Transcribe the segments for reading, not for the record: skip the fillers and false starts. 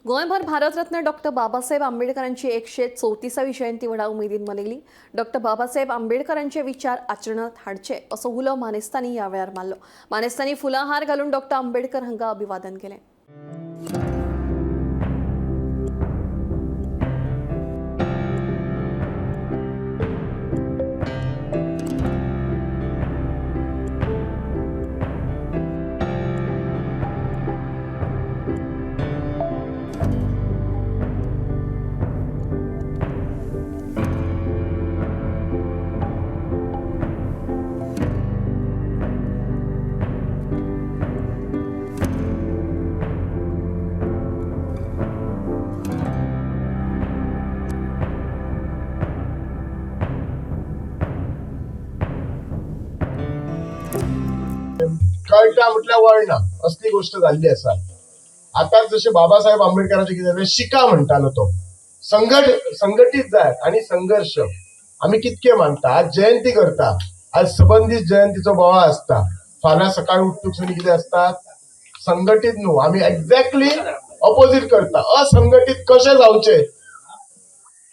गोयभर Bharat Ratna doctor Babasaheb आंबेडकरांची 134वी जयंती व्हडा उमेदीन मनयली। डॉक्टर बाबासाहेब आंबेडकरांचे विचार आचरणात हाडचे असो उलो मानेस्तांनी ह्या वेळार मारलो। मानेस्तांनी फुलां हार घालून डॉक्टर आंबेडकर हांका अभिवादन केलें। कळटा म्हटल्यार वळना असली गोष्ट जाल्ली आसा। आता जशे बाबासाहेब आंबेडकरांचे कितें जालें, शिका म्हणटालो तो संघटीत जाय आणि संघर्ष आम्ही कितके मानता। आज जयंती करता, आज सबंदीत जयंतीचो बोवाळ आसता, फाल्यां सकाळी उठतुकसुनी कितें आसता, संघटीत न्हू, आम्ही एक्झॅक्टली ऑपोजिट करता। असंघटीत कशे जावचे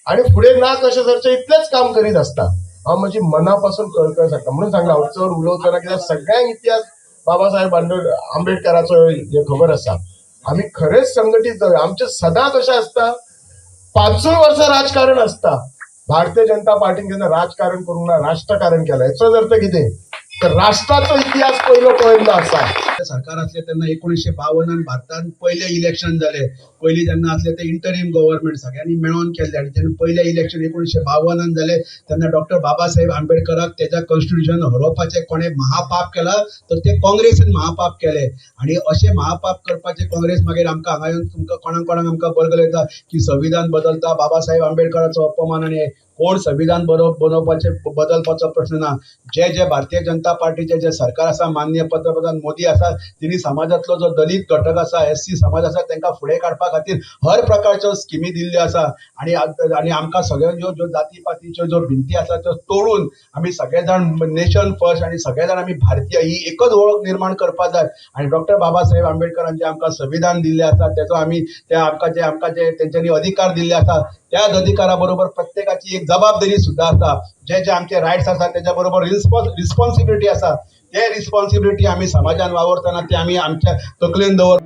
आणि फुडें ना कशे सरचे इतलेच काम करीत आसता। हांव म्हजी मनापासून कळकळ सांगता, म्हणून सांगला हांव चड उलोवचो ना, कित्याक सगळ्यांक इतिहास बाबासाहेब आंबेडकराचो हे खबर आसा। आम्ही खरेच संघटीत जाऊया। आमचे सदां कशें आसता, 500 वर्सां राजकारण आसता। भारतीय जनता पार्टीन जेन्ना राजकारण करूंक ना, राष्ट्रकारण केलं, हेचो अर्थ कितें तर राष्ट्राचो इतिहास पयलो पळयल्लो आसा। सरकार असले तेन्ना 1952 भारतान पहिले इलेक्शन झाले। पयलीं जेन्ना असले ते इंटरिम गव्हर्नमेंट सगळ्यांनी मेळून केले आणि जेन्ना पहिले इलेक्शन 1952 झाले तेन्ना डॉक्टर बाबासाहेब आंबेडकराक त्याच्या कॉन्स्टिट्यूशन हरोवपाचे कोणे महापाप केला तर ते काँग्रेसीन महापाप केले। आणि असे महापाप करपाचे काँग्रेस मागीर आमकां हांगा येवन तुमकां कोणाक आमकां बरगलयता की संविधान बदलता, बाबासाहेब आंबेडकराचो अपमान आणि कोण संविधान बनवपाचे बदलपाचो प्रश्न ना। जे भारतीय जनता पार्टीचे जे सरकार आसा, माननीय पंतप्रधान मोदी आसा, तिनी समाजातलो जो दलित घटक आसा, SC समाज आसा, तांकां फुडें काडपा खातीर हर प्रकारच्यो स्किमी दिल्ल्यो आसा। आणि आमकां सगळ्यांच्यो ज्यो जाती पातीच्यो ज्यो भिंती आसा त्यो तोडून आमी सगळे जाण नेशन फर्स्ट आणि सगळे जाण आमी भारतीय ही एकच ओळख निर्माण करपा जाय। आणि डॉक्टर बाबासाहेब आंबेडकरांचे आमकां संविधान दिल्लें आसा, त्याचो आमी ते आमकां जे तेंच्यांनी अधिकार दिल्ले आसा, त्याच अधिकारा बरोबर प्रत्येकाची एक जबाबदारी सुद्धा आसा। जे आमचे रायट्स आसा त्याच्या बरोबर रिस्पॉन्सिबिलिटी आसा, ते रिस्पॉन्सिबिलिटी आम्ही समाजान वावरताना ते आम्ही आमच्या तकलेन दवर।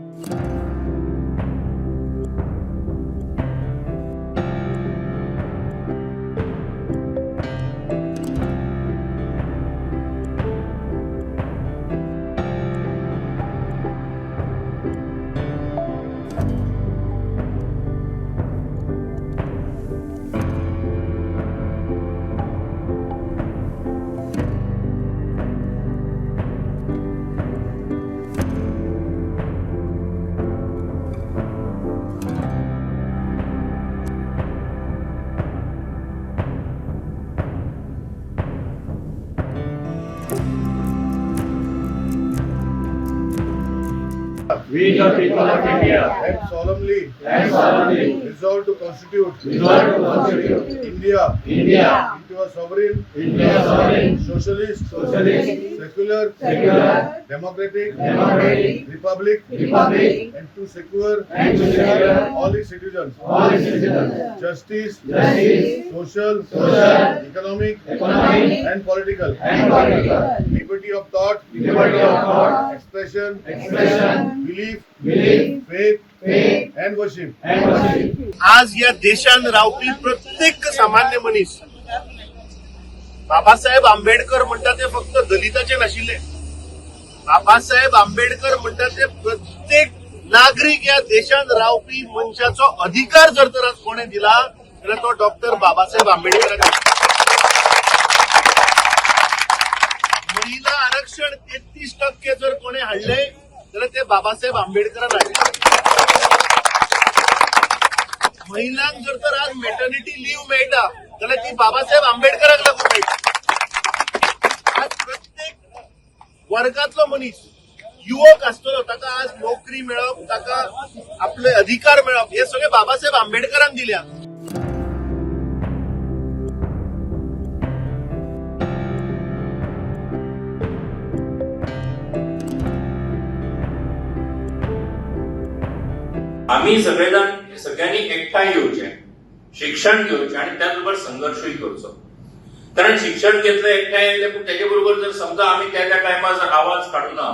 We the people of India and solemnly resolve to constitute India into a sovereign, socialist, secular, democratic republic, and to secure all its citizens justice, social, economic, and political liberty of thought, expression, belief, faith, and worship. आज या देशान रावपी प्रत्येक सामान्य मनीस बाबासाहेब आंबेडकर म्हणटा ते फक्त दलिताचे नाशिल्ले। बाबासाहेब आंबेडकर म्हणटा ते प्रत्येक नागरिक या देशान रावपी मनशाचो अधिकार जर तर आज कोणे दिला जाल्यार तो डॉक्टर बाबासाहेब आंबेडकरांनी। महिला आरक्षण 33% जर कोणे हाडले जाल्यार ते बाबासाहेब आंबेडकरान हाडले। महिलांक जर तर आज मॅटर्निटी लीव्ह मेळटा जाल्यार ती बाबासाहेब आंबेडकराक लागून मेळटा। आज प्रत्येक वर्गातलो मनीस युवक आसतलो ताका आज नोकरी मेळप, ताका आपले अधिकार मेळप, हे सगळे बाबासाहेब आंबेडकरान दिल्या। आम्ही आम्ही सगळ्यांनी एकठांय येवचें, शिक्षण घेवचें आणि त्याचबरोबर संघर्षूय करचो. कारण शिक्षण घेतलं एकठांय येयलें, पूण तेजे बरोबर जर समजा आमी त्या टायमार जर आवाज काडूना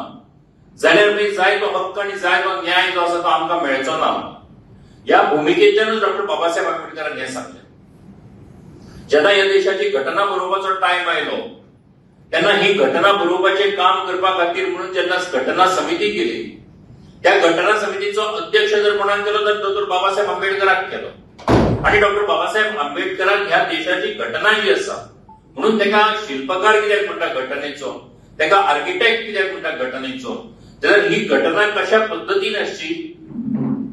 जाल्यार मागीर जाय तो हक्क आणि जाय तो न्याय जो आसा तो आमकां मेळचो ना. ह्या भुमिकेंतल्यानूच डॉक्टर बाबासाहेब आंबेडकरान हें सांगलें. जेन्ना ह्या देशाची घटना बरोवपाचो टायम आयलो तेन्ना ही घटना बरोवपाचें काम करपा खातीर म्हणून जेन्ना घटना समिती केली, त्या घटना समितीचो अध्यक्ष जर कोणाक केलो तर डॉक्टर बाबासाहेब आंबेडकराक केलो. आणि डॉक्टर बाबासाहेब आंबेडकरान ह्या देशाची घटना जी आसा म्हणून तेका शिल्पकार कित्याक म्हणटा घटनेचो, तेका आर्किटेक्ट कित्याक म्हणटा घटनेचो, जाल्यार ही घटना कशा पद्दतीन आसची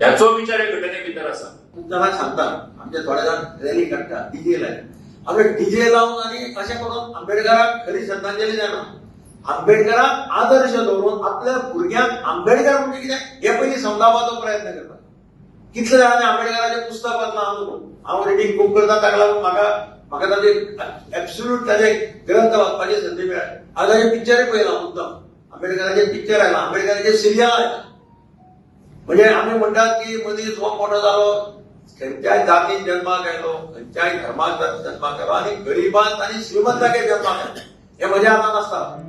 ह्याचो विचार ह्या घटने भितर आसा. खूप जाणांक सांगता आमचे थोडे जाण रॅली काडटा डीजे लायन. आमी डीजे लावन आनी अशें करून आंबेडकराक खरी श्रद्धांजली जायना. आंबेडकराक आदर्श दवरून आपल्या भुरग्यांक आंबेडकर म्हणजे कितें हे पयलीं समजावपाचो प्रयत्न करता. कितले जाणांनी आंबेडकराचें पुस्तक वाचलां हांव रिडींग खूब करता, ताका लागून म्हाका ताचे एब्सोल्यूट ताचे ग्रंथ वाचपाची संदी मेळ्ळी. हांवें ताचे पिक्चरूय पळयलां मुद्दम. आंबेडकराचे पिक्चर आयलां, आंबेडकराचे सिरियल आयलां. म्हणजे आमी म्हणटात की मनीस हो मोठो जालो, खंयच्याय जातीन जन्माक आयलो, खंयच्याय धर्माक जन्माक आयलो आनी गरिबांत आनी श्रीमंताके जन्माक आयलो, हे म्हज्या हातांत आसता.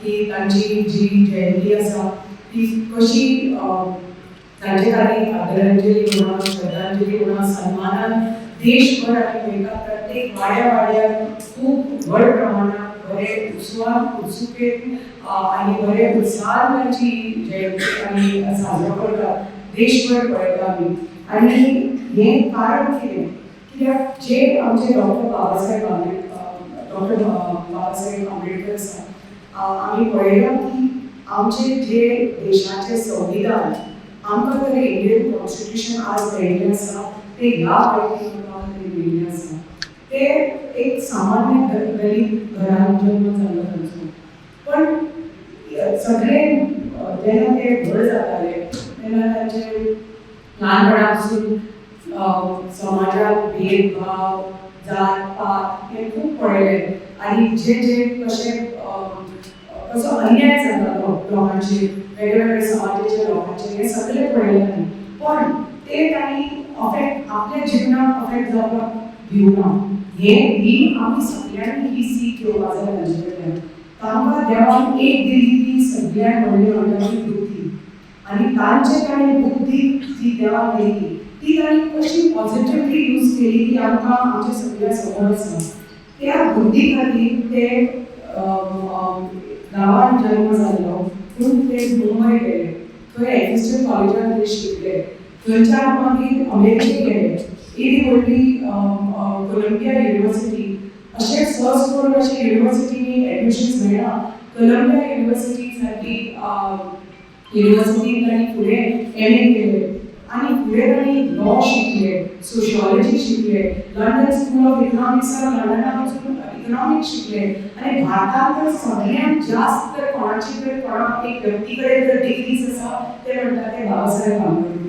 की तांची जी जयंती आसा ती कशी तांचे खातीर आदरांजली म्हणून, श्रद्धांजली म्हणून, सन्मानान देशभर आमी पळयता प्रत्येक वाड्यार खूब व्हड प्रमाणात बरे उत्सुकेन आनी बरे उत्साहान तांची जयंती आमी साजरो करतात. देशभर पळयता आमी. आनी हें कारण कितें? कित्याक जे आमचे डॉक्टर बाबासाहेब आंबेडकर आसा, आमी पळयलां की आमचे जे देशाचे संविधान आमकां तरी इंडियन कॉन्स्टिट्यूशन आज मेळिल्लें आसा ते ह्या लोकांक मेळिल्लें आसा. ते एक सामान्य दलित घरान जन्म जाल्लो तांचो. पण सगळे जेन्ना ते व्हड जाताले तेन्ना तांचे ल्हानपणा पासून समाजात भेदभाव, जात पात हे खूब पळयले. आनी जे कशे कसो अन्याय जातालो लोकांचेर, वेगवेगळे समाजाच्या लोकांचेर, हे सगळे पळयलें. पण ते तांणी आपल्या जिवनाक अफेक्ट जावपाक दिवना. ही आमी सगळ्यांनी ही सीख घेवपाक जाय तांचे कडल्यान. तांकां देवान एक दिली ती सगळ्यांत व्हडली म्हणटा ती बुद्धी. आनी तांणी बुद्धी जी देवान दिली ती तांणी कशी पॉझिटिव्हली यूज केली ती आमकां आमच्या सगळ्या समोर आसा. त्या बुद्धी खातीर ते गांवांत जन्म जाल्लो पूण ते मुंबय गेले, थंय एफिस्टन कॉलेजांत ते शिकले, थंयच्यान मागीर अमेरिकेक गेले, इडी व्हडली कोलंबिया युनिवर्सिटी अशें सर्च करून अशें युनिवर्सिटीनी एडमिशन्स मेळ्ळा. कोलंबिया युनिवर्सिटी सारकी युनिवर्सिटीन तांणी फुडें एम.ए. केलें आनी फुडें तांणी लॉ शिकले, सोशियोलॉजी शिकले, लंडन स्कूल ऑफ इकॉनॉमिक्सान लंडनाक वचून इकॉनॉमिक्स शिकले. आनी भारतांत तर सगळ्यांत जास्त कोणाची कोणाक एक व्यक्ती कडेन जर डिग्रीज आसा ते म्हणटा ते बाबासाहेब आंबेडकर.